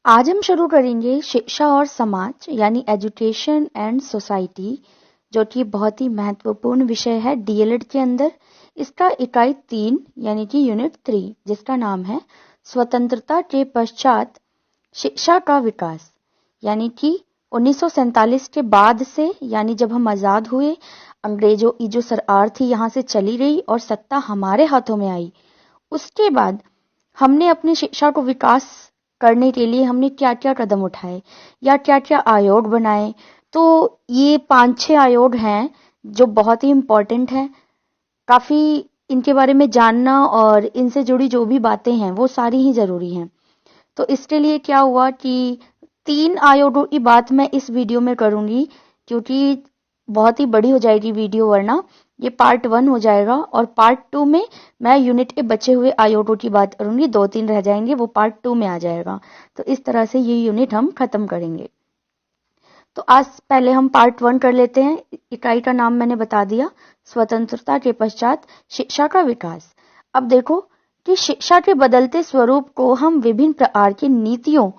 आज हम शुरू करेंगे शिक्षा और समाज यानी एजुकेशन एंड सोसाइटी, जो कि बहुत ही महत्वपूर्ण विषय है डीएलएड के अंदर। इसका इकाई 3 यानी कि यूनिट 3, जिसका नाम है स्वतंत्रता के पश्चात शिक्षा का विकास। यानी कि 1947 के बाद से, यानी जब हम आजाद हुए, अंग्रेजों की जो सरकार थी यहाँ से चली गई और सत्ता हमारे हाथों में आई, उसके बाद हमने अपनी शिक्षा को विकास करने के लिए हमने क्या क्या कदम उठाए या क्या क्या आयोग बनाए। तो ये 5-6 आयोग हैं जो बहुत ही इम्पोर्टेंट हैं। काफी इनके बारे में जानना और इनसे जुड़ी जो भी बातें हैं वो सारी ही जरूरी हैं। तो इसके लिए क्या हुआ कि 3 आयोगों की बात मैं इस वीडियो में करूंगी, क्योंकि बहुत ही बड़ी हो जाएगी वीडियो, वरना ये पार्ट 1 हो जाएगा और पार्ट 2 में मैं यूनिट के बचे हुए आयोगों की बात करूंगी। 2-3 रह जाएंगे, वो पार्ट 2 में आ जाएगा। तो इस तरह से ये यूनिट हम खत्म करेंगे। तो आज पहले हम पार्ट 1 कर लेते हैं। इकाई का नाम मैंने बता दिया, स्वतंत्रता के पश्चात शिक्षा का विकास। अब देखो कि शिक्षा के बदलते स्वरूप को हम विभिन्न प्रकार की नीतियों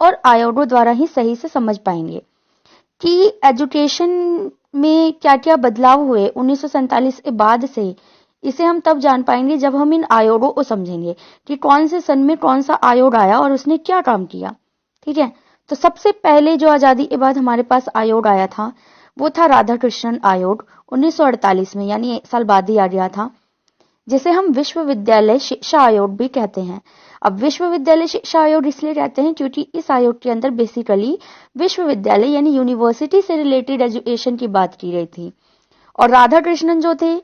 और आयोगों द्वारा ही सही से समझ पाएंगे कि एजुकेशन में क्या क्या बदलाव हुए 1947 के बाद से। इसे हम तब जान पाएंगे जब हम इन आयोगों को समझेंगे कि कौन से सन में कौन सा आयोग आया और उसने क्या काम किया। ठीक है, तो सबसे पहले जो आजादी के बाद हमारे पास आयोग आया था वो था राधा कृष्णन आयोग 1948 में, यानी 1 साल बाद ही आ गया था, जिसे हम विश्वविद्यालय शिक्षा आयोग भी कहते हैं। अब विश्वविद्यालय शिक्षा आयोग इसलिए कहते हैं क्योंकि इस आयोग के अंदर बेसिकली विश्वविद्यालय यानी यूनिवर्सिटी से रिलेटेड एजुकेशन की बात की गई थी। और राधा कृष्णन जो थे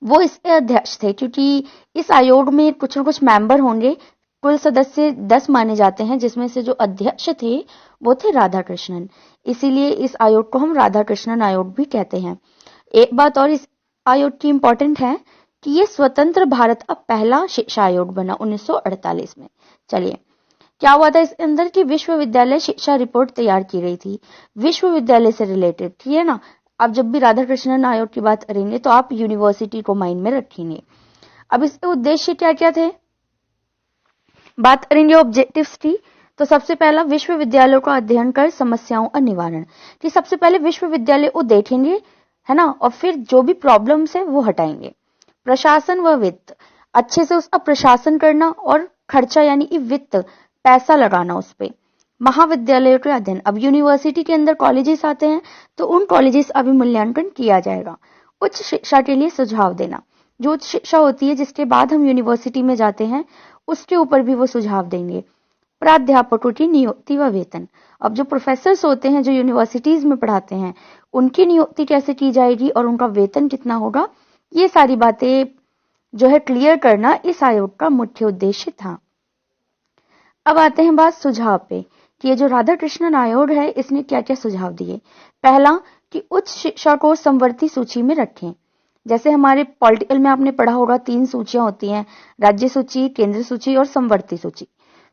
वो इसके अध्यक्ष थे, क्योंकि इस आयोग में कुछ न कुछ मेंबर होंगे। कुल सदस्य 10 माने जाते हैं, जिसमें से जो अध्यक्ष थे वो थे राधा कृष्णन। इसीलिए इस आयोग को हम राधा कृष्णन आयोग भी कहते हैं। एक बात और इस आयोग की इंपॉर्टेंट है कि ये स्वतंत्र भारत का पहला शिक्षा आयोग बना 1948 में। चलिए, क्या हुआ था इसके अंदर कि विश्वविद्यालय शिक्षा रिपोर्ट तैयार की गई थी, विश्वविद्यालय से रिलेटेड। ठीक है ना, अब जब भी राधा कृष्णन आयोग की बात करेंगे तो आप यूनिवर्सिटी को माइंड में रखेंगे। अब इसके उद्देश्य क्या क्या थे, बात करेंगे ऑब्जेक्टिव्स की। तो सबसे पहला, विश्वविद्यालयों का अध्ययन कर समस्याओं का निवारण। कि सबसे पहले विश्वविद्यालय को देखेंगे, है ना, और फिर जो भी प्रॉब्लम्स है वो हटाएंगे। प्रशासन व वित्त, अच्छे से उसका प्रशासन करना और खर्चा यानी कि वित्त, पैसा लगाना उस पे। महाविद्यालयों के अध्ययन, अब यूनिवर्सिटी के अंदर कॉलेजेस आते हैं तो उन कॉलेजेस का भी मूल्यांकन किया जाएगा। उच्च शिक्षा के लिए सुझाव देना, जो उच्च शिक्षा होती है जिसके बाद हम यूनिवर्सिटी में जाते हैं उसके ऊपर भी वो सुझाव देंगे। प्राध्यापकों की नियुक्ति व वेतन, अब जो प्रोफेसर्स होते हैं जो यूनिवर्सिटीज में पढ़ाते हैं उनकी नियुक्ति कैसे की जाएगी और उनका वेतन कितना होगा, ये सारी बातें जो है क्लियर करना इस आयोग का मुख्य उद्देश्य था। अब आते हैं बात सुझाव पे कि ये जो राधा कृष्णन आयोग है इसने क्या क्या सुझाव दिए। पहला, कि उच्च शिक्षा को समवर्ती सूची में रखें। जैसे हमारे पॉलिटिकल में आपने पढ़ा होगा 3 सूचियां होती हैं, राज्य सूची, केंद्र सूची और समवर्ती सूची।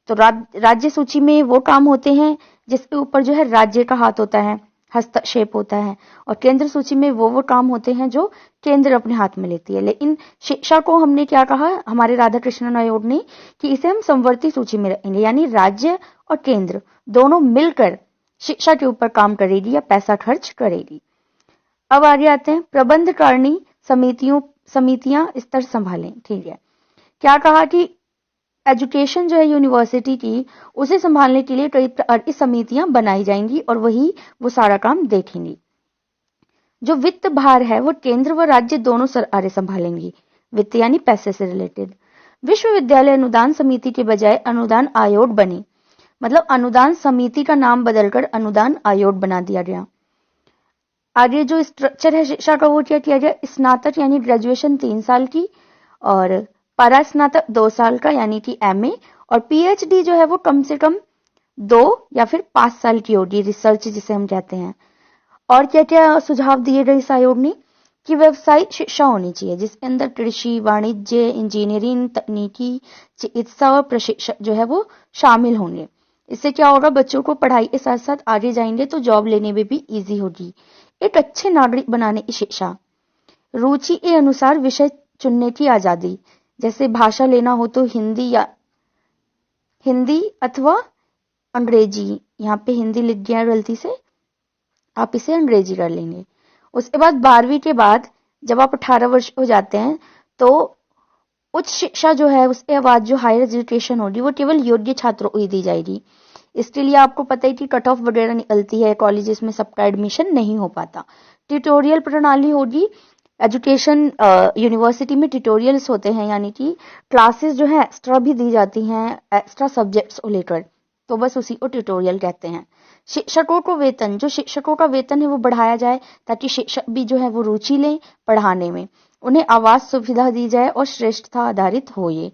तो राज्य सूची में वो काम होते हैं जिसके ऊपर जो है राज्य का हाथ होता है, हस्तक्षेप होता है, और केंद्र सूची में वो काम होते हैं जो केंद्र अपने हाथ में लेती है। लेकिन शिक्षा को हमने क्या कहा हमारे राधा कृष्णन आयोग ने कि इसे हम समवर्ती सूची में रखेंगे, यानी राज्य और केंद्र दोनों मिलकर शिक्षा के ऊपर काम करेगी या पैसा खर्च करेगी। अब आगे आते हैं, प्रबंधकारिणी समितियां स्तर संभालें। ठीक है, क्या कहा कि एजुकेशन जो है यूनिवर्सिटी की उसे संभालने के लिए कई प्रकार की समितियां बनाई जाएंगी और वही वो सारा काम देखेंगी। जो वित्त भार है वो केंद्र व राज्य दोनों सरकारें संभालेंगी, वित्त यानी पैसे से रिलेटेड। विश्वविद्यालय अनुदान समिति के बजाय अनुदान आयोग बने, मतलब अनुदान समिति का नाम बदलकर अनुदान आयोग बना दिया गया। आगे जो स्ट्रक्चर है शिक्षा का वो क्या किया गया, स्नातक यानी ग्रेजुएशन 3 साल की और परास्नातक 2 साल का यानी कि एमए, और पीएचडी जो है वो कम से कम 2 या फिर 5 साल की होगी, रिसर्च जिसे हम कहते हैं। और क्या क्या सुझाव दिए गए इस आयोग ने कि व्यवसायिक शिक्षा होनी चाहिए जिसके अंदर कृषि, वाणिज्य, इंजीनियरिंग, तकनीकी, चिकित्सा और प्रशिक्षण जो है वो शामिल होंगे। इससे क्या होगा, बच्चों को पढ़ाई के साथ साथ आगे जाएंगे तो जॉब लेने में भी इजी होगी। एक अच्छे नागरिक बनाने की शिक्षा, रुचि के अनुसार विषय चुनने की आजादी, जैसे भाषा लेना हो तो हिंदी अथवा अंग्रेजी, यहाँ पे हिंदी लिख गया गलती से, आप इसे अंग्रेजी कर लेंगे। उसके बाद 12वीं के बाद जब आप 18 वर्ष हो जाते हैं तो उच्च शिक्षा जो है उसके बाद जो हायर एजुकेशन होगी वो केवल योग्य छात्रों को ही दी जाएगी। इसके लिए आपको पता है कि कट ऑफ वगैरह निकलती है, कॉलेजेस में सबका एडमिशन नहीं हो पाता। ट्यूटोरियल प्रणाली होगी, एजुकेशन यूनिवर्सिटी में ट्यूटोरियल्स होते हैं, यानी कि क्लासेस जो है एक्स्ट्रा भी दी जाती हैं एक्स्ट्रा सब्जेक्ट्स को लेकर, तो बस उसी को ट्यूटोरियल कहते हैं। शिक्षकों को वेतन, जो शिक्षकों का वेतन है वो बढ़ाया जाए ताकि शिक्षक भी जो है वो रुचि लें पढ़ाने में। उन्हें आवास सुविधा दी जाए और श्रेष्ठता आधारित हो। ये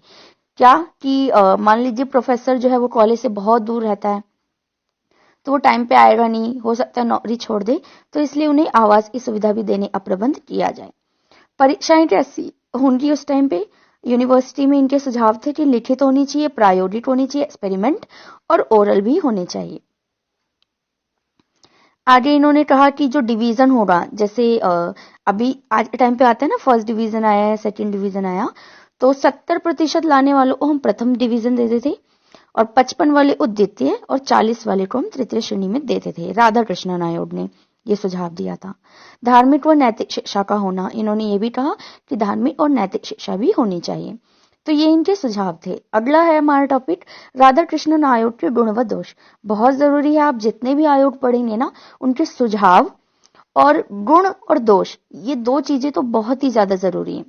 क्या कि मान लीजिए प्रोफेसर जो है वो कॉलेज से बहुत दूर रहता है तो वो टाइम पे आएगा नहीं, हो सकता है नौकरी छोड़ दे, तो इसलिए उन्हें आवास की सुविधा भी देने का प्रबंध किया जाए। परीक्षाएं कैसी होंगी उस टाइम पे? यूनिवर्सिटी में इनके सुझाव थे कि लिखित होनी चाहिए, प्रायोगिक होनी चाहिए, एक्सपेरिमेंट और ओरल भी होने चाहिए। आगे इन्होंने कहा कि जो डिवीजन होगा, जैसे अभी आज के टाइम पे आता है ना, फर्स्ट डिवीजन आया है, सेकंड डिवीजन आया, तो 70% लाने वालों को हम प्रथम डिवीजन देते थे और 55 वाले को द्वितीय और 40 वाले को हम तृतीय श्रेणी में देते थे। राधा कृष्णन आयोग ने ये सुझाव दिया था। धार्मिक व नैतिक शिक्षा का होना, इन्होंने ये भी कहा कि धार्मिक और नैतिक शिक्षा भी होनी चाहिए। तो ये इनके सुझाव थे। अगला है हमारा टॉपिक राधा कृष्णन आयोग के गुण व दोष। बहुत जरूरी है, आप जितने भी आयोग पढ़ेंगे ना उनके सुझाव और गुण और दोष, ये दो चीजें तो बहुत ही ज्यादा जरूरी है।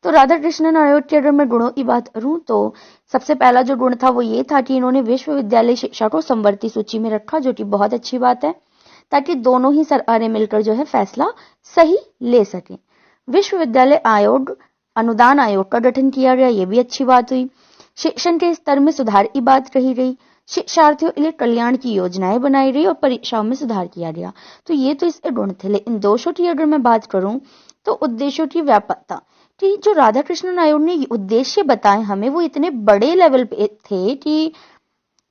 तो राधा कृष्णन आयोग के अगर मैं गुणों की बात करूं तो सबसे पहला जो गुण था वो ये था कि इन्होंने विश्वविद्यालय शिक्षा को समवर्ती सूची में रखा, जो कि बहुत अच्छी बात है, ताकि दोनों ही सरकारें मिलकर जो है फैसला सही ले सकें। विश्वविद्यालय आयोग, अनुदान आयोग का गठन किया गया, ये भी अच्छी बात हुई। शिक्षण के स्तर में सुधार की बात कही गई, शिक्षार्थियों के लिए कल्याण की योजनाएं बनाई गई और परीक्षाओं में सुधार किया गया। तो ये तो इसके गुण थे। लेकिन दोषों की अगर मैं बात करूं तो उद्देश्यों की व्यापकता, कि जो राधा कृष्णन आयोग ने उद्देश्य बताए हमें वो इतने बड़े लेवल पे थे कि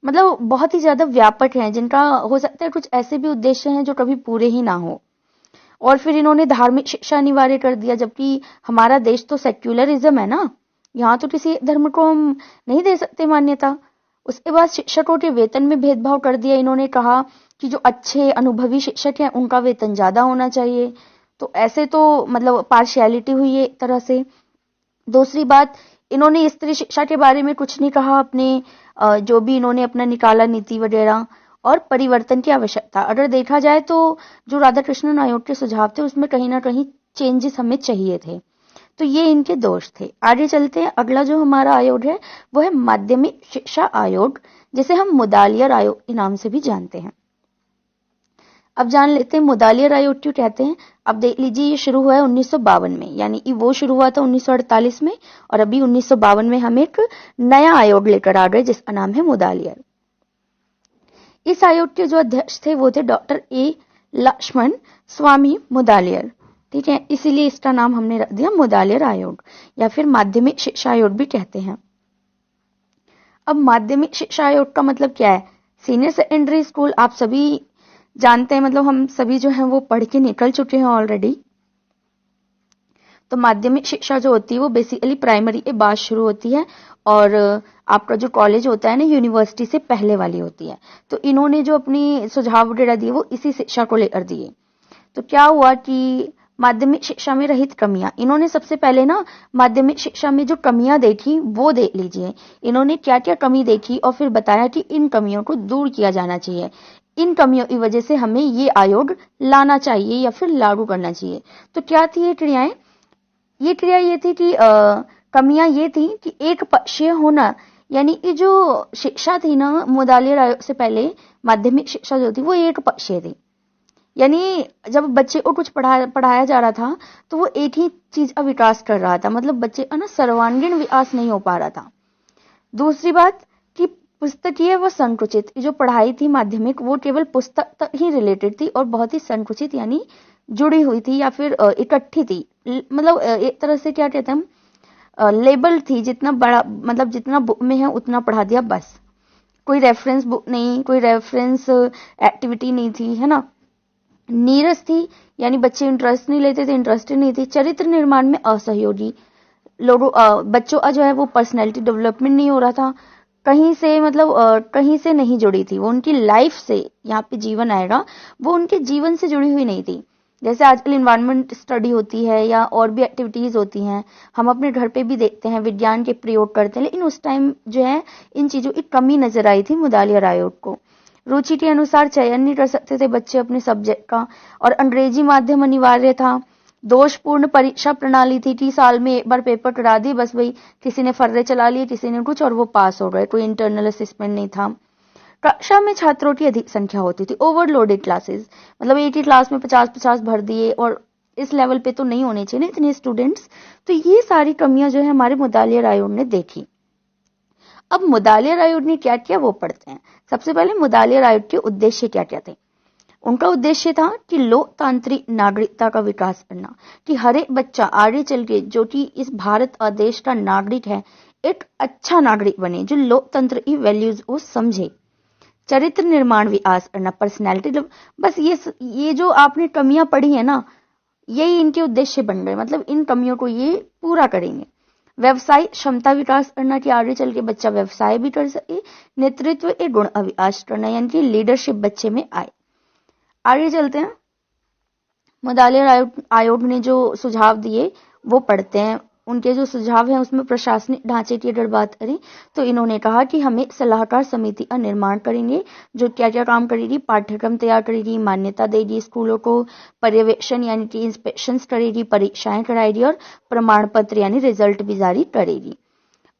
मतलब बहुत ही ज्यादा व्यापक हैं, जिनका हो सकता है कुछ ऐसे भी उद्देश्य हैं जो कभी पूरे ही ना हो। और फिर इन्होंने धार्मिक शिक्षा अनिवार्य कर दिया, जबकि हमारा देश तो सेक्युलरिज्म है ना, यहाँ तो किसी धर्म को हम नहीं दे सकते मान्यता। उसके बाद शिक्षकों के वेतन में भेदभाव कर दिया। इन्होंने कहा कि जो अच्छे अनुभवी शिक्षक हैं उनका वेतन ज्यादा होना चाहिए, तो ऐसे तो मतलब पार्शियलिटी हुई है एक तरह से। दूसरी बात, इन्होंने स्त्री शिक्षा के बारे में कुछ नहीं कहा अपने जो भी इन्होंने अपना निकाला नीति वगैरह। और परिवर्तन की आवश्यकता, अगर देखा जाए तो जो राधा कृष्णन आयोग के सुझाव थे उसमें कहीं ना कहीं चेंजेस हमें चाहिए थे। तो ये इनके दोष थे। आगे चलते हैं। अगला जो हमारा आयोग है वो है माध्यमिक शिक्षा आयोग, जिसे हम मुदालियर आयोग के नाम से भी जानते हैं। अब जान लेते हैं मुदालियर आयोग क्यों कहते हैं। अब देख लीजिए, ये शुरू हुआ है 1952 में, यानी कि वो शुरू हुआ था 1948 में और अभी 1952 में हम एक नया आयोग लेकर आ गए जिसका नाम है मुदालियर। इस आयोग के जो अध्यक्ष थे वो थे डॉक्टर ए लक्ष्मण स्वामी मुदालियर, ठीक है, इसीलिए इसका नाम हमने रख दिया मुदालियर आयोग, या फिर माध्यमिक शिक्षा आयोग भी कहते हैं। अब माध्यमिक शिक्षा आयोग का मतलब क्या है? सीनियर सेकेंडरी स्कूल आप सभी जानते हैं, मतलब हम सभी जो है वो पढ़ के निकल चुके हैं ऑलरेडी। तो माध्यमिक शिक्षा जो होती है वो बेसिकली प्राइमरी के बाद शुरू होती है और आपका जो कॉलेज होता है ना यूनिवर्सिटी से पहले वाली होती है। तो इन्होंने जो अपनी सुझाव वगैरह दिए वो इसी शिक्षा को लेकर दिए। तो क्या हुआ कि माध्यमिक शिक्षा में रहित कमियां, इन्होंने सबसे पहले ना माध्यमिक शिक्षा में जो कमियां देखी वो देख लीजिए। इन्होंने क्या क्या कमी देखी और फिर बताया कि इन कमियों को दूर किया जाना चाहिए, इन कमियों की वजह से हमें ये आयोग लाना चाहिए या फिर लागू करना चाहिए। तो क्या थी ये क्रियाएं? ये क्रिया ये थी कि कमियां ये थी कि एक पक्षीय होना, यानी कि जो शिक्षा थी ना मुदालियर आयोग से पहले माध्यमिक शिक्षा जो थी वो एक पक्षीय थी, यानी जब बच्चे को कुछ पढ़ाया जा रहा था तो वो एक ही चीज का विकास कर रहा था, मतलब बच्चे का ना सर्वांगीण विकास नहीं हो पा रहा था। दूसरी बात कि पुस्तकीय व संकुचित, जो पढ़ाई थी माध्यमिक वो केवल पुस्तक तक ही रिलेटेड थी और बहुत ही संकुचित यानी जुड़ी हुई थी या फिर इकट्ठी थी, मतलब एक तरह से क्या कहते हैं हम, लेबल थी, जितना बड़ा मतलब जितना बुक में है उतना पढ़ा दिया बस, कोई रेफरेंस बुक नहीं, कोई रेफरेंस एक्टिविटी नहीं थी, है ना। नीरस थी, यानी बच्चे इंटरेस्ट नहीं लेते थे, इंटरेस्टेड नहीं थे। चरित्र निर्माण में असहयोगी, लोगों बच्चों का जो है वो पर्सनैलिटी डेवलपमेंट नहीं हो रहा था। कहीं से मतलब कहीं से नहीं जुड़ी थी, वो उनकी लाइफ से, यहाँ पे जीवन आएगा, वो उनके जीवन से जुड़ी हुई नहीं थी। जैसे आजकल इन्वायरमेंट स्टडी होती है या और भी एक्टिविटीज होती हैं, हम अपने घर पे भी देखते हैं, विज्ञान के प्रयोग करते हैं, लेकिन उस टाइम जो है इन चीजों की कमी नजर आई थी मुदालिया रायोट को। रुचि के अनुसार चयन नहीं कर सकते थे बच्चे अपने सब्जेक्ट का, और अंग्रेजी माध्यम अनिवार्य था। दोषपूर्ण परीक्षा प्रणाली थी कि साल में एक बार पेपर करा दिए, बस वही किसी ने फर्रे चला लिए, किसी ने कुछ, और वो पास हो गए, कोई इंटरनल असेसमेंट नहीं था। कक्षा में छात्रों की अधिक संख्या होती थी, ओवरलोडेड क्लासेस, मतलब एक ही क्लास में 50-50 भर दिए, और इस लेवल पे तो नहीं होने चाहिए ना इतने स्टूडेंट्स। तो ये सारी कमियां जो है हमारे मुदालिया रायोट ने देखी। अब मुदालिया रायोट ने क्या किया वो पढ़ते हैं। सबसे पहले मुदालिया रायोट के उद्देश्य क्या क्या थे। उनका उद्देश्य था कि लोकतांत्रिक नागरिकता का विकास करना, कि हर एक बच्चा आगे चल के जो कि इस भारत देश का नागरिक है, एक अच्छा नागरिक बने जो लोकतंत्र की वैल्यूज को समझे। चरित्र निर्माण विकास करना, पर्सनैलिटी, बस ये जो आपने कमियां पढ़ी है ना, यही इनके उद्देश्य बन गए, मतलब इन कमियों को ये पूरा करेंगे। व्यवसाय क्षमता विकास करना, कि आगे चल के बच्चा व्यवसाय भी कर सके। नेतृत्व के गुण विकास करना, यानी कि लीडरशिप बच्चे में आए। आगे चलते हैं, मुदालिया आयोग ने जो सुझाव दिए वो पढ़ते हैं। उनके जो सुझाव हैं उसमें प्रशासनिक ढांचे की अगर बात करें तो इन्होंने कहा कि हमें सलाहकार समिति का निर्माण करेंगे जो क्या क्या काम करेगी, पाठ्यक्रम तैयार करेगी, मान्यता देगी स्कूलों को, पर्यवेक्षण यानी कि इंस्पेक्शन करेगी, परीक्षाएं कराएगी और प्रमाण पत्र यानी रिजल्ट भी जारी करेगी।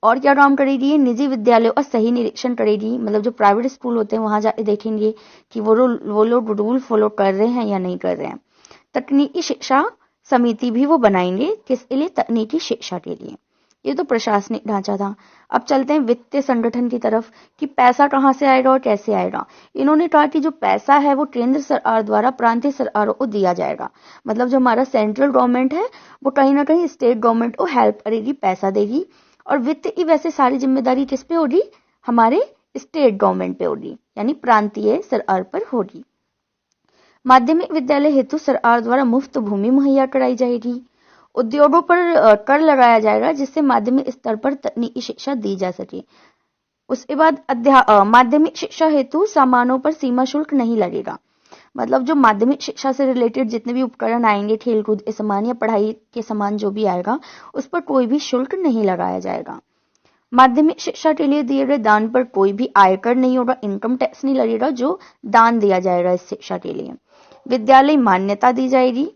और क्या काम करेगी, निजी विद्यालयों का सही निरीक्षण करेगी, मतलब जो प्राइवेट स्कूल होते हैं वहां जाके देखेंगे कि वो लोग रूल फॉलो कर रहे हैं या नहीं कर रहे हैं। तकनीकी शिक्षा समिति भी वो बनाएंगे, किसके लिए, तकनीकी शिक्षा के लिए। ये तो प्रशासनिक ढांचा था। अब चलते हैं वित्तीय संगठन की तरफ, कि पैसा कहाँ से आएगा और कैसे आएगा। इन्होंने कहा कि जो पैसा है वो केंद्र सरकार द्वारा प्रांतीय सरकारों को दिया जाएगा, मतलब जो हमारा सेंट्रल गवर्नमेंट है वो कहीं ना कहीं स्टेट गवर्नमेंट को हेल्प करेगी, पैसा देगी। और वित्त की वैसे सारी जिम्मेदारी किस पे होगी, हमारे स्टेट गवर्नमेंट पे होगी, यानी प्रांतीय सरकार पर होगी। माध्यमिक विद्यालय हेतु सरकार द्वारा मुफ्त भूमि मुहैया कराई जाएगी। उद्योगों पर कर लगाया जाएगा जिससे माध्यमिक स्तर पर तकनीकी शिक्षा दी जा सके। उसके बाद माध्यमिक शिक्षा हेतु सामानों पर सीमा शुल्क नहीं लगेगा, मतलब जो माध्यमिक शिक्षा से रिलेटेड जितने भी उपकरण आएंगे, खेलकूद के सामान या पढ़ाई के सामान जो भी आएगा, उस पर कोई भी शुल्क नहीं लगाया जाएगा। माध्यमिक शिक्षा के लिए दिए गए दान पर कोई भी आयकर नहीं होगा, इनकम टैक्स नहीं लगेगा जो दान दिया जाएगा इस शिक्षा के लिए। विद्यालय मान्यता दी जाएगी।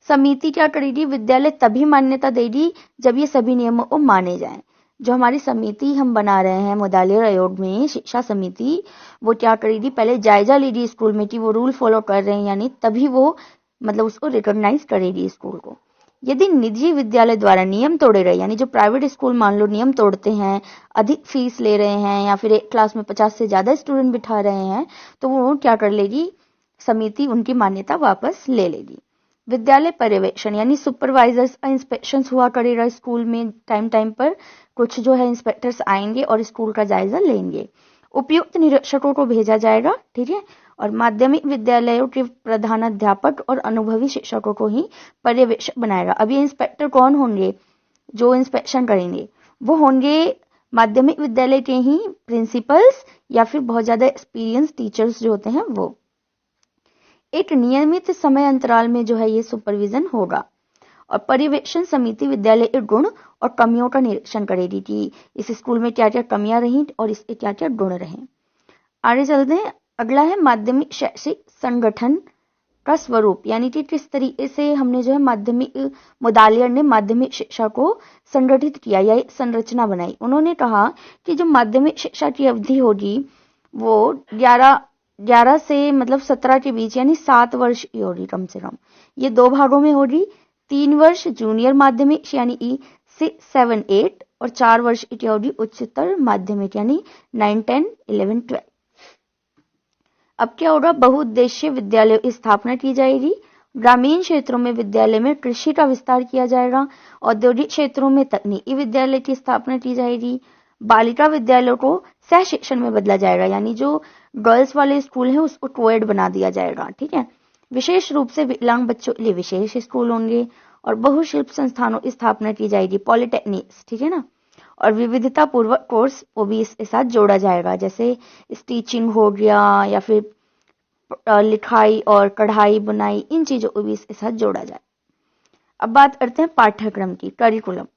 समिति क्या करेगी, विद्यालय तभी मान्यता देगी जब ये सभी नियमों को माने जाएं। जो हमारी समिति हम बना रहे हैं मुदालिया आयोग में, शिक्षा समिति, वो क्या करेगी, पहले जायजा लेगी स्कूल में कि वो रूल फॉलो कर रहे हैं यानी, तभी वो मतलब उसको रिकॉग्नाइज करेगी स्कूल को। यदि निजी विद्यालय द्वारा नियम तोड़े गए, यानी जो प्राइवेट स्कूल मान लो नियम तोड़ते हैं, अधिक फीस ले रहे हैं या फिर एक क्लास में 50 से ज्यादा स्टूडेंट बिठा रहे हैं, तो वो क्या कर लेगी, समिति उनकी मान्यता वापस ले लेगी। विद्यालय पर्यवेक्षण यानी सुपरवाइजर्स का इंस्पेक्शन हुआ करेगा स्कूल में, टाइम टाइम पर कुछ जो है इंस्पेक्टर्स आएंगे और स्कूल का जायजा लेंगे। उपयुक्त निरीक्षकों को भेजा जाएगा, ठीक है। और माध्यमिक विद्यालयों के प्रधानाध्यापक और अनुभवी शिक्षकों को ही पर्यवेक्षक बनाएगा। अब ये इंस्पेक्टर कौन होंगे, जो इंस्पेक्शन करेंगे वो होंगे माध्यमिक विद्यालय के ही प्रिंसिपल्स या फिर बहुत ज्यादा एक्सपीरियंस टीचर्स जो होते हैं वो। एक नियमित समय अंतराल में जो है ये सुपरविजन होगा। और पर्यवेक्षण समिति विद्यालय के गुण और कमियों का निरीक्षण करेगी कि इस स्कूल में क्या क्या कमियां रही और इसके क्या क्या गुण रहे। आगे चलते हैं, अगला है माध्यमिक शैक्षिक संगठन का स्वरूप, यानी कि किस तरीके से हमने जो है माध्यमिक मुदालिया ने माध्यमिक शिक्षा को संगठित किया या एक संरचना बनाई। उन्होंने कहा कि जो माध्यमिक शिक्षा की अवधि होगी वो 11 से मतलब 17 के बीच यानी 7 वर्ष की होगी कम से कम। ये 2 भागों में होगी, 3 वर्ष जूनियर माध्यमिक यानी ई 6, 7, 8 और 4 वर्ष की होगी उच्चतर माध्यमिक यानी 9, 10, 11, 12। अब क्या होगा, बहुउद्देशीय विद्यालयों की स्थापना की जाएगी। ग्रामीण क्षेत्रों में विद्यालय में कृषि का विस्तार किया जाएगा। औद्योगिक क्षेत्रों में तकनीकी विद्यालय की स्थापना की जाएगी। बालिका विद्यालयों को सह शिक्षण में बदला जाएगा, यानी जो गर्ल्स वाले स्कूल हैं उसको कोएड बना दिया जाएगा, ठीक है। विशेष रूप से विकलांग बच्चों के लिए विशेष स्कूल होंगे और बहुशिल्प संस्थानों की स्थापना की जाएगी, पॉलिटेक्निक्स, ठीक है ना। और विविधता पूर्वक कोर्स वो भी इसके साथ जोड़ा जाएगा, जैसे स्टिचिंग हो गया या फिर लिखाई और कढ़ाई बुनाई, इन चीजों को भी इसके साथ जोड़ा जाए। अब बात करते हैं पाठ्यक्रम की, करिकुलम।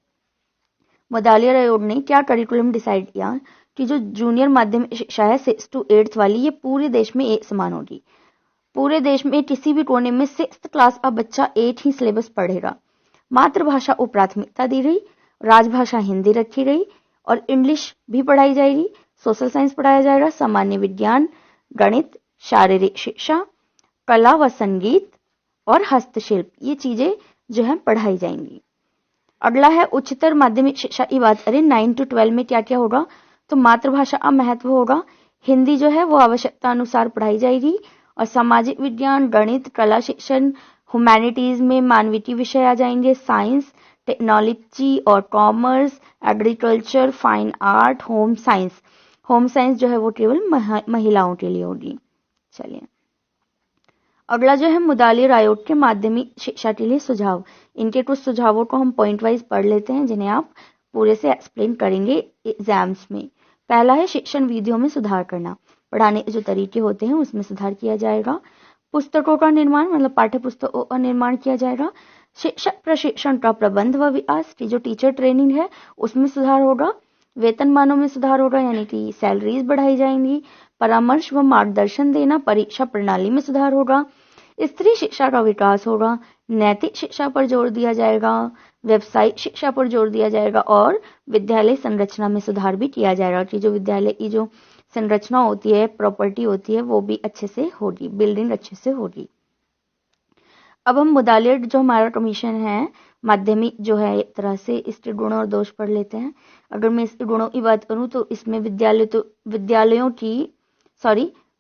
मुदालियर आयोग ने क्या करिकुलम डिसाइड किया कि जो जूनियर माध्यमिक शिक्षा है 6 to 8 वाली, ये पूरे देश में एक समान होगी। पूरे देश में किसी भी कोने में 6th क्लास का बच्चा एक ही सिलेबस पढ़ेगा। मातृभाषा को प्राथमिकता दी गई, राजभाषा हिंदी रखी गई और इंग्लिश भी पढ़ाई जाएगी। सोशल साइंस पढ़ाया जाएगा, सामान्य विज्ञान, गणित, शारीरिक शिक्षा, कला व संगीत और हस्तशिल्प, ये चीजें जो है पढ़ाई जाएंगी। अगला है उच्चतर माध्यमिक शिक्षा की बात करें 9 to 12 में क्या क्या होगा, तो मातृभाषा का महत्व होगा, हिंदी जो है वो आवश्यकता अनुसार पढ़ाई जाएगी और सामाजिक विज्ञान, गणित, कला शिक्षण, ह्यूमैनिटीज में मानविकी विषय आ जाएंगे, साइंस, टेक्नोलॉजी और commerce, agriculture, fine art, home science. Home science जो है वो केवल महिलाओं के लिए होगी। चलिए अगला जो है मुदालियर आयोग के माध्यमिक शिक्षा के लिए सुझाव। इनके कुछ सुझावों को हम पॉइंट वाइज पढ़ लेते हैं, जिन्हें आप पूरे से एक्सप्लेन करेंगे एग्जाम्स में। पहला है शिक्षण विधियों में सुधार करना, पढ़ाने के जो तरीके होते हैं उसमें सुधार किया जाएगा। पुस्तकों का निर्माण, मतलब पाठ्य पुस्तकों का निर्माण किया जाएगा। शिक्षक प्रशिक्षण का प्रबंध व विकास की जो टीचर ट्रेनिंग है उसमें सुधार होगा। वेतनमानों में सुधार होगा, यानी कि सैलरीज बढ़ाई जाएंगी। परामर्श व मार्गदर्शन देना, परीक्षा प्रणाली में सुधार होगा। स्त्री शिक्षा का विकास होगा। नैतिक शिक्षा पर जोर दिया जाएगा, व्यावसायिक शिक्षा पर जोर दिया जाएगा और विद्यालय संरचना में सुधार भी किया जाएगा कि जो विद्यालय की जो संरचना होती है, प्रॉपर्टी होती है, वो भी अच्छे से होगी, बिल्डिंग अच्छे से होगी। अब हम मुदालियर जो हमारा कमीशन है माध्यमिक जो है एक तरह से इसके गुण और दोष पढ़ लेते हैं। अगर मैं इसके गुणों की बात करूं तो इसमें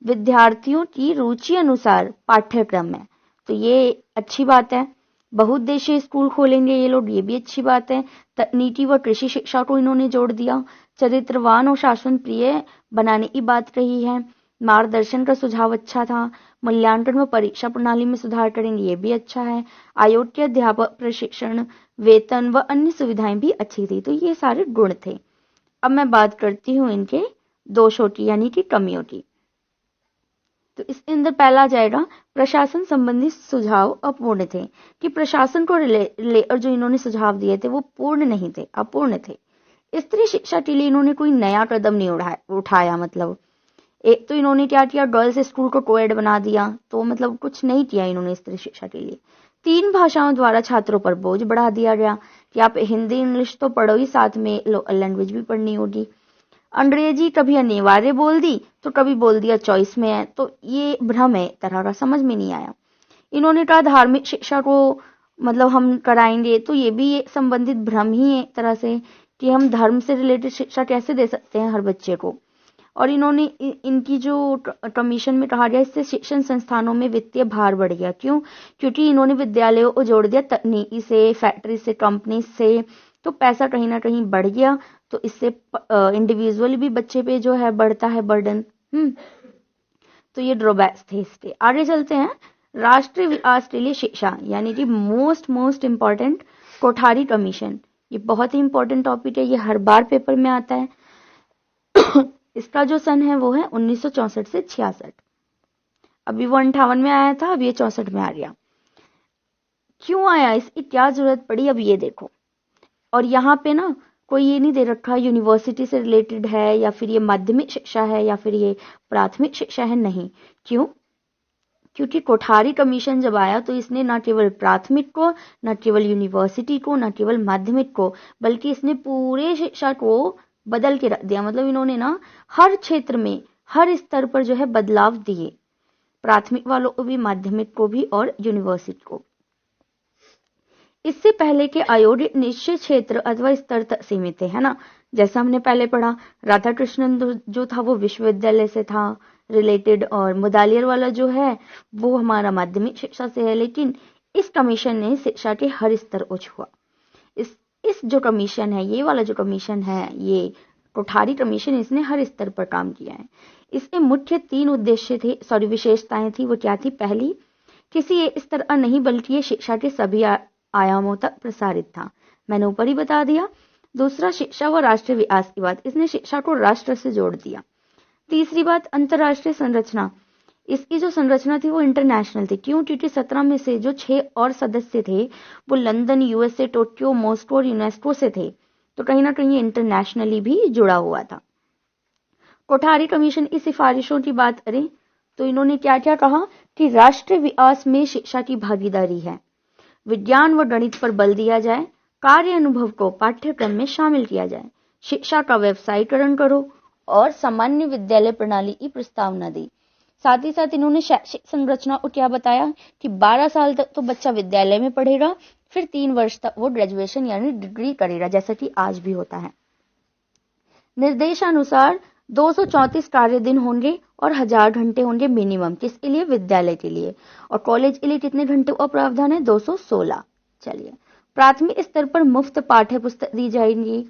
विद्यार्थियों की रुचि अनुसार पाठ्यक्रम है, तो ये अच्छी बात है। बहुउद्देशीय स्कूल खोलेंगे ये लोग, ये भी अच्छी बात है। तकनीकी व कृषि शिक्षा को इन्होंने जोड़ दिया। चरित्रवान और शासन प्रिय बनाने की बात कही है। मार्गदर्शन का सुझाव अच्छा था। मूल्यांकन व परीक्षा प्रणाली में सुधार करेंगे, ये भी अच्छा है। आयोग के अध्यापक प्रशिक्षण, वेतन व अन्य सुविधाएं भी अच्छी थी, तो ये सारे गुण थे। अब मैं बात करती हूँ इनके दोषों की, यानी कि कमियों की। तो इसके अंदर पहला आ जाएगा प्रशासन संबंधी सुझाव अपूर्ण थे, कि प्रशासन को लेकर जो इन्होंने सुझाव दिए थे वो पूर्ण नहीं थे, अपूर्ण थे। स्त्री शिक्षा के लिए इन्होंने कोई नया कदम नहीं उठाया। मतलब एक तो इन्होंने क्या किया, गर्ल्स स्कूल को कोएड बना दिया, तो मतलब कुछ नहीं किया इन्होंने स्त्री शिक्षा के लिए। 3 भाषाओं द्वारा छात्रों पर बोझ बढ़ा दिया गया कि आप हिंदी इंग्लिश तो पढ़ो ही, साथ में लोकल लैंग्वेज भी पढ़नी होगी। अंग्रेजी कभी अनिवार्य बोल दी तो कभी बोल दिया चॉइस में है, तो ये भ्रम है तरह का, समझ में नहीं आया। इन्होंने कहा धार्मिक शिक्षा को मतलब हम कराएंगे, तो ये भी एक संबंधित भ्रम ही है एक तरह से, कि हम धर्म से रिलेटेड शिक्षा कैसे दे सकते हैं हर बच्चे को। और इन्होंने इनकी जो कमीशन में कहा गया, इससे शिक्षण संस्थानों में वित्तीय भार बढ़ गया। क्यों? क्योंकि इन्होंने विद्यालयों को जोड़ दिया तकनीकी से, फैक्ट्री से, कंपनी से, तो पैसा कहीं ना कहीं बढ़ गया, तो इससे इंडिविजुअली भी बच्चे पे जो है बढ़ता है बर्डन। तो ये ड्रॉबैक्स थे इसके। आगे चलते हैं, राष्ट्रीय विकास के लिए शिक्षा, यानी कि मोस्ट इंपॉर्टेंट कोठारी कमीशन। ये बहुत ही इंपॉर्टेंट टॉपिक है, ये हर बार पेपर में आता है। इसका जो सन है वो है 1964 से 66। अभी वो 58 में आया था, अब ये 64 में आ गया। क्यों आया, इसकी क्या जरूरत पड़ी, अब ये देखो। और यहाँ पे ना कोई ये नहीं दे रखा यूनिवर्सिटी से रिलेटेड है या फिर ये माध्यमिक शिक्षा है या फिर ये प्राथमिक शिक्षा है, नहीं। क्यों? क्योंकि कोठारी कमीशन जब आया तो इसने न केवल प्राथमिक को, न केवल यूनिवर्सिटी को, न केवल माध्यमिक को, बल्कि इसने पूरे शिक्षा को बदल के रख दिया। मतलब इन्होंने ना हर क्षेत्र में, हर स्तर पर जो है बदलाव दिए, प्राथमिक वालों को भी, माध्यमिक को भी और यूनिवर्सिटी को। इससे पहले के आयोग निश्चित क्षेत्र अथवा स्तर तक सीमित थे, है ना। जैसा हमने पहले पढ़ा, राधा कृष्णन जो था वो विश्वविद्यालय से था रिलेटेड, और मुदालियर वाला जो है वो हमारा माध्यमिक शिक्षा से है। लेकिन इस कमीशन ने शिक्षा के हर स्तर को छुआ। इस जो कमीशन है, ये वाला जो कमीशन है, ये कोठारी कमीशन, इसने हर स्तर पर काम किया है। इसके मुख्य 3 उद्देश्य थे, विशेषताएं थी। वो क्या थी? पहली, किसी एक स्तर का नहीं बल्कि ये शिक्षा के सभी आयामों तक प्रसारित था। मैंने ऊपर ही बता दिया। दूसरा, शिक्षा व राष्ट्रीय विकास की बात, इसने शिक्षा को राष्ट्र से जोड़ दिया। तीसरी बात, अंतर्राष्ट्रीय संरचना, इसकी जो संरचना थी वो इंटरनेशनल थी। क्यों? क्योंकि 17 में से जो 6 और सदस्य थे वो लंदन, यूएसए, टोक्यो, मॉस्को और यूनेस्को से थे, तो कहीं ना कहीं इंटरनेशनली भी जुड़ा हुआ था। कोठारी कमीशन की सिफारिशों की बात करें तो इन्होंने क्या क्या कहा कि राष्ट्रीय विकास में शिक्षा की भागीदारी है, विज्ञान व गणित पर बल दिया जाए, कार्य अनुभव को पाठ्यक्रम में शामिल किया जाए, शिक्षा का व्यवसायीकरण करो और सामान्य विद्यालय प्रणाली की प्रस्तावना दी। साथ ही साथ इन्होंने शैक्षिक संरचना को क्या बताया कि 12 साल तक तो बच्चा विद्यालय में पढ़ेगा, फिर 3 वर्ष तक वो ग्रेजुएशन यानी डिग्री करेगा, जैसा कि आज भी होता है। निर्देशानुसार 234 कार्य दिन होंगे और 1000 घंटे होंगे मिनिमम, किसके लिए? विद्यालय के लिए। और कॉलेज के लिए कितने घंटे का प्रावधान है? 216। चलिए, प्राथमिक स्तर पर मुफ्त पाठ्य पुस्तक दी जाएंगी,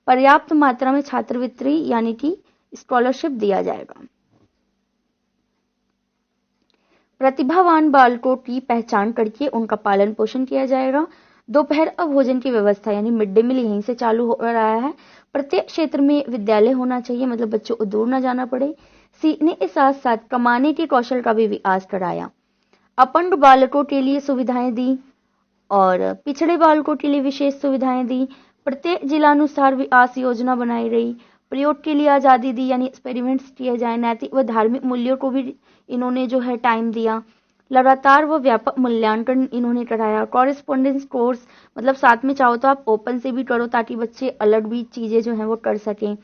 पर्याप्त मात्रा में छात्रवृत्ति यानी कि स्कॉलरशिप दिया जाएगा, प्रतिभावान बालकों की पहचान करके उनका पालन पोषण किया जाएगा, दोपहर का भोजन की व्यवस्था यानी मिड डे मील यहीं से चालू हो रहा है, प्रत्येक क्षेत्र में विद्यालय होना चाहिए, मतलब बच्चों को दूर न जाना पड़े, सीखने के साथ साथ कमाने के कौशल का भी विकास कराया, अपंग बालकों के लिए सुविधाएं दी और पिछड़े बालकों के लिए विशेष सुविधाएं दी, प्रत्येक जिलानुसार विकास योजना बनाई गई, प्रयोग के लिए आजादी दी यानी एक्सपेरिमेंट्स किए जाए, नैतिक व धार्मिक मूल्यों को भी इन्होंने जो है टाइम दिया, लगातार व व्यापक मूल्यांकन इन्होंने कराया, कॉरेस्पॉन्डेंस कोर्स मतलब साथ में चाहो तो आप ओपन से भी करो ताकि बच्चे अलग भी चीजें जो है वो कर सकें,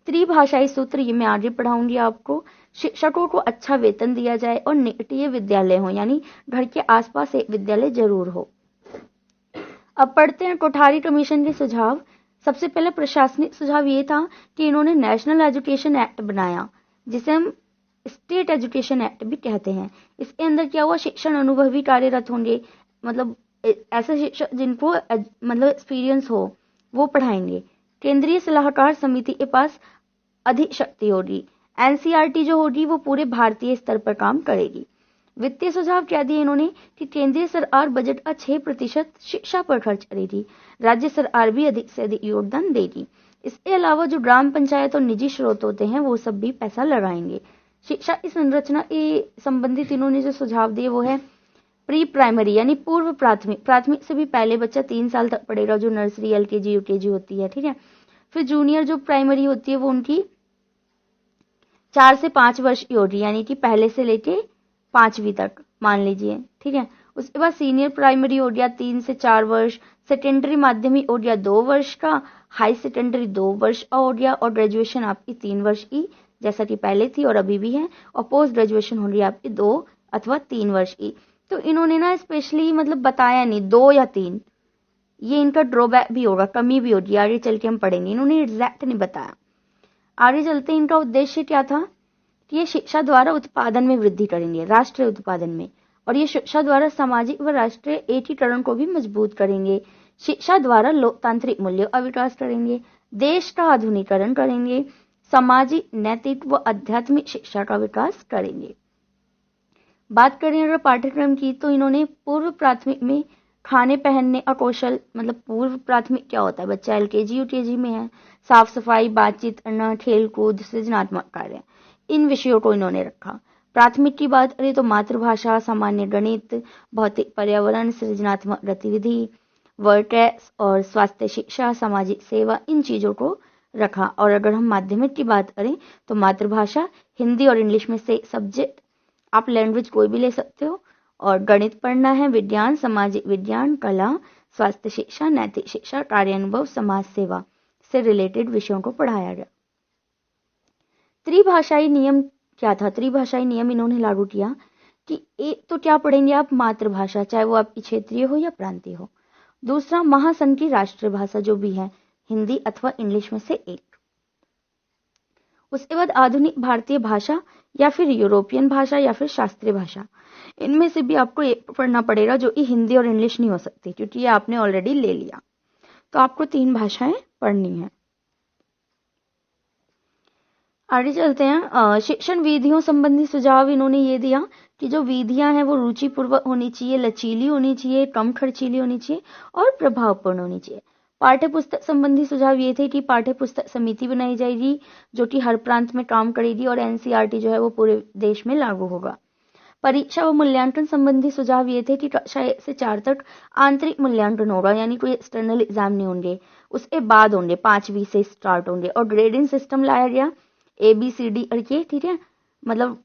त्रिभाषाई सूत्र ये मैं आगे पढ़ाऊंगी आपको, शिक्षकों को अच्छा वेतन दिया जाए और निकटीय विद्यालय हो यानी घर के आसपास एक विद्यालय जरूर हो। अब पढ़ते हैं कोठारी कमीशन के सुझाव। सबसे पहले प्रशासनिक सुझाव ये था कि इन्होंने नेशनल एजुकेशन एक्ट बनाया, जिसे हम स्टेट एजुकेशन एक्ट भी कहते हैं। इसके अंदर क्या हुआ? शिक्षण अनुभवी कार्यरत होंगे, मतलब ऐसे शिक्षक जिनको मतलब एक्सपीरियंस हो वो पढ़ाएंगे। केंद्रीय सलाहकार समिति के पास अधिक शक्ति होगी। एनसीईआरटी जो होगी वो पूरे भारतीय स्तर पर काम करेगी। वित्तीय सुझाव क्या दिए इन्होंने कि केंद्रीय सरकार बजट का 6% शिक्षा पर खर्च करेगी, राज्य सरकार भी अधिक से अधिक योगदान देगी। इसके अलावा जो ग्राम पंचायत और निजी स्रोत होते हैं वो सब भी पैसा लगाएंगे। शिक्षा की संरचना के संबंधित इन्होंने जो सुझाव दिए वो है प्री प्राइमरी यानी पूर्व प्राथमिक, प्राथमिक से भी पहले बच्चा 3 साल तक पढ़ेगा, जो नर्सरी एलकेजी यूकेजी होती है, ठीक है। फिर जूनियर जो प्राइमरी होती है वो उनकी 4 से 5 वर्ष की होगी, यानी कि पहले से लेके 5वीं तक मान लीजिए, ठीक है। उसके बाद सीनियर प्राइमरी हो गया 3 से 4 वर्ष, सेकेंडरी माध्यमिक हो गया 2 वर्ष का, हाई सेकेंडरी 2 वर्ष का हो गया, और ग्रेजुएशन आपकी 3 वर्ष की जैसा कि पहले थी और अभी भी है, और पोस्ट ग्रेजुएशन हो रही है आपकी 2 अथवा 3 वर्ष की। तो इन्होंने ना स्पेशली मतलब बताया नहीं 2 या 3, ये इनका ड्रॉबैक भी होगा, कमी भी होगी, आगे चल के हम पढ़ेंगे, इन्होंने एग्जैक्ट नहीं बताया। आगे चलते इनका उद्देश्य क्या था कि ये शिक्षा द्वारा उत्पादन में वृद्धि करेंगे, राष्ट्रीय उत्पादन में, और ये शिक्षा द्वारा सामाजिक व राष्ट्रीय एकीकरण को भी मजबूत करेंगे। शिक्षा द्वारा लोकतांत्रिक मूल्यों का विकास करेंगे, देश का आधुनिकीकरण करेंगे, सामाजिक, नैतिक व आध्यात्मिक शिक्षा का विकास करेंगे। बात करें अगर पाठ्यक्रम की तो इन्होंने पूर्व प्राथमिक में खाने पहनने का कौशल, मतलब पूर्व प्राथमिक क्या होता है, बच्चा एलकेजी यूकेजी में है, साफ सफाई, बातचीत करना, खेल कूद, सृजनात्मक कार्य, इन विषयों को इन्होंने रखा। प्राथमिक की बात करें तो मातृभाषा, सामान्य गणित, भौतिक पर्यावरण, सृजनात्मक गतिविधि, वर्टेक्स और स्वास्थ्य शिक्षा, सामाजिक सेवा, इन चीजों को रखा। और अगर हम माध्यमिक की बात करें तो मातृभाषा, हिंदी और इंग्लिश में से सब्जेक्ट, आप लैंग्वेज कोई भी ले सकते हो, और गणित पढ़ना है, विज्ञान, सामाजिक विज्ञान, कला, स्वास्थ्य शिक्षा, नैतिक शिक्षा, कार्यानुभव, समाज सेवा से रिलेटेड विषयों को पढ़ाया गया। त्रिभाषाई नियम क्या था? त्रिभाषाई नियम इन्होंने लागू किया कि एक तो क्या पढ़ेंगे आप, मातृभाषा, चाहे वो आपकी क्षेत्रीय हो या प्रांतीय हो। दूसरा, महासंघ की राष्ट्रीय भाषा जो भी है, हिंदी अथवा इंग्लिश में से एक। उसके बाद आधुनिक भारतीय भाषा या फिर यूरोपियन भाषा या फिर शास्त्रीय भाषा, इनमें से भी आपको एक पढ़ना पड़ेगा जो कि हिंदी और इंग्लिश नहीं हो सकती, क्योंकि ये आपने ऑलरेडी ले लिया। तो आपको 3 भाषाएं पढ़नी है। आगे चलते हैं। शिक्षण विधियों संबंधी सुझाव इन्होंने ये दिया कि जो विधियां हैं वो रुचिपूर्वक होनी चाहिए, लचीली होनी चाहिए, कम खर्चीली होनी चाहिए और प्रभावपूर्ण होनी चाहिए। पाठ्य पुस्तक संबंधी सुझाव ये थे कि पाठ्य पुस्तक समिति बनाई जाएगी जो कि हर प्रांत में काम करेगी और एनसीईआरटी जो है वो पूरे देश में लागू होगा। परीक्षा व मूल्यांकन संबंधी सुझाव ये थे कि कक्षा 1 से 4 तक आंतरिक मूल्यांकन होगा, यानी कोई एक्सटर्नल एग्जाम नहीं होंगे, उसके बाद होंगे 5वीं से स्टार्ट होंगे। और ग्रेडिंग सिस्टम लाया गया ABCD करके, ठीक है, मतलब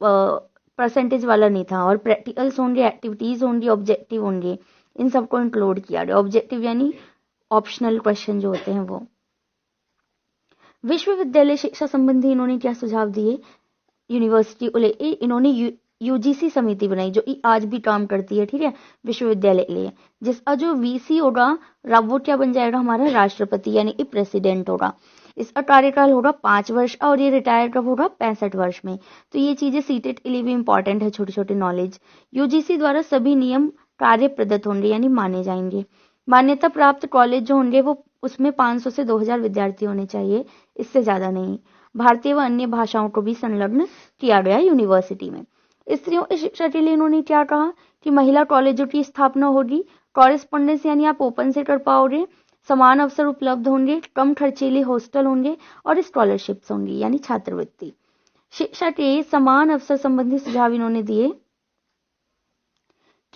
परसेंटेज वाला नहीं था। और प्रैक्टिकल्स होंगे, एक्टिविटीज होंगी, ऑब्जेक्टिव होंगे, इन सबको इंक्लूड किया गया। ऑब्जेक्टिव यानी ऑप्शनल क्वेश्चन जो होते हैं वो। विश्वविद्यालय शिक्षा संबंधी इन्होंने क्या सुझाव दिए, यूनिवर्सिटी को लेके इन्होंने यूजीसी समिति बनाई जो आज भी काम करती है, ठीक है, विश्वविद्यालय के लिए, जिसका जो वीसी होगा वो क्या बन जाएगा, हमारा राष्ट्रपति यानी कि प्रेसिडेंट होगा। इसका कार्यकाल होगा 5 वर्ष का और ये रिटायर कब होगा, 65 वर्ष में। तो ये चीजें सीटेट के लिए भी इंपॉर्टेंट है, छोटी छोटी नॉलेज। यूजीसी द्वारा सभी नियम कार्य प्रदत्त होंगे यानी माने जाएंगे। मान्यता प्राप्त कॉलेज जो होंगे वो उसमें 500 से 2000 विद्यार्थी होने चाहिए, इससे ज्यादा नहीं। भारतीय व अन्य भाषाओं को भी संलग्न किया गया यूनिवर्सिटी में। स्त्रियों की शिक्षा के लिए इन्होंने क्या कहा कि महिला कॉलेजों की स्थापना होगी, कॉरेस्पॉन्डेंस यानी आप ओपन से कर पाओगे, समान अवसर उपलब्ध होंगे, कम खर्चीले हॉस्टल होंगे और स्कॉलरशिप्स होंगी यानी छात्रवृत्ति। शिक्षा के समान अवसर संबंधी सुझाव इन्होंने दिए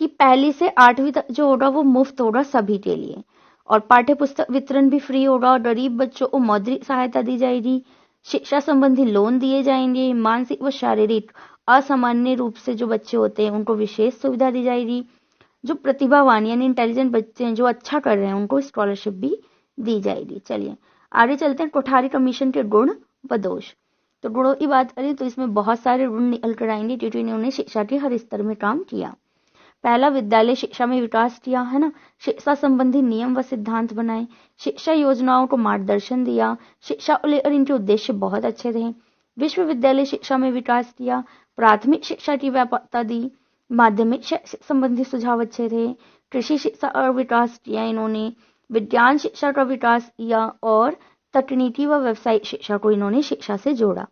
कि 1ली से 8वीं तक जो होगा वो मुफ्त होगा सभी के लिए, और पाठ्य पुस्तक वितरण भी फ्री होगा, और गरीब बच्चों को मौद्रिक सहायता दी जाएगी, शिक्षा संबंधी लोन दिए जाएंगे, मानसिक व शारीरिक असामान्य रूप से जो बच्चे होते हैं उनको विशेष सुविधा दी जाएगी, जो प्रतिभावान यानी इंटेलिजेंट बच्चे हैं जो अच्छा कर रहे हैं उनको स्कॉलरशिप भी दी जाएगी। चलिए आगे चलते हैं, कोठारी कमीशन के गुण व दोष। तो गुणों की बात करें तो इसमें बहुत सारे गुण निकल कर आएंगे क्योंकि इन्होंने शिक्षा के हर स्तर में काम किया। पहला, विद्यालय शिक्षा में विकास किया, है ना, शिक्षा संबंधी नियम व सिद्धांत बनाए, शिक्षा योजनाओं को मार्गदर्शन दिया, शिक्षा को लेकर इनके उद्देश्य बहुत अच्छे थे। विश्वविद्यालय शिक्षा में विकास किया, प्राथमिक शिक्षा की व्यापकता दी, माध्यमिक शिक्षा संबंधी सुझाव अच्छे थे, कृषि शिक्षा का विकास किया इन्होंने, विज्ञान शिक्षा का विकास किया और तकनीकी व व्यावसायिक शिक्षा को इन्होंने शिक्षा से जोड़ा।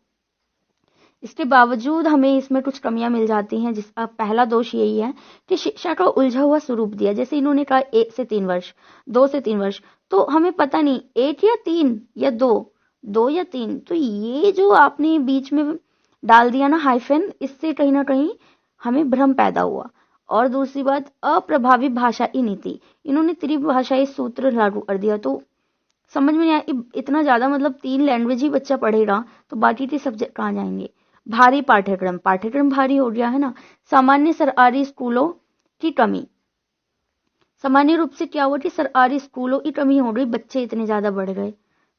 इसके बावजूद हमें इसमें कुछ कमियां मिल जाती हैं, जिसका पहला दोष यही है कि शिक्षा का उलझा हुआ स्वरूप दिया। जैसे इन्होंने कहा 1 से 3 वर्ष, 2 से 3 वर्ष, तो हमें पता नहीं 1 या 3 या 2 या 3, तो ये जो आपने बीच में डाल दिया ना हाइफन, इससे कहीं ना कहीं हमें भ्रम पैदा हुआ। और दूसरी बात, अप्रभावी भाषाई नीति, इन्होंने त्रिभाषाई सूत्र लागू कर दिया, तो समझ में नहीं आया इतना ज्यादा, मतलब 3 लैंग्वेज ही बच्चा पढ़ेगा तो बाकी के सब्जेक्ट कहाँ जाएंगे। भारी पाठ्यक्रम भारी हो गया, है ना। सामान्य सरकारी स्कूलों की कमी, सामान्य रूप से क्या हुआ कि सरकारी स्कूलों की कमी हो गई, बच्चे इतने ज्यादा बढ़ गए।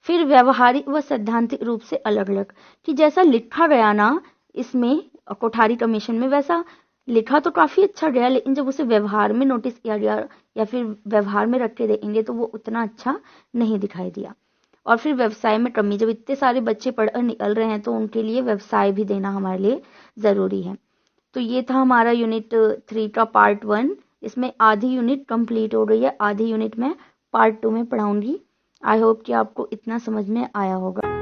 फिर व्यवहारिक व सैद्धांतिक रूप से अलग अलग, कि जैसा लिखा गया ना इसमें कोठारी कमीशन में, वैसा लिखा तो काफी अच्छा गया, लेकिन जब उसे व्यवहार में नोटिस किया गया या फिर व्यवहार में रख के देखेंगे तो वो उतना अच्छा नहीं दिखाई दिया। और फिर व्यवसाय में कमी, जब इतने सारे बच्चे पढ़कर निकल रहे हैं तो उनके लिए व्यवसाय भी देना हमारे लिए जरूरी है। तो ये था हमारा यूनिट 3 का पार्ट 1। इसमें आधी यूनिट कंप्लीट हो गई है, आधी यूनिट में पार्ट 2 में पढ़ाऊंगी। आई होप कि आपको इतना समझ में आया होगा।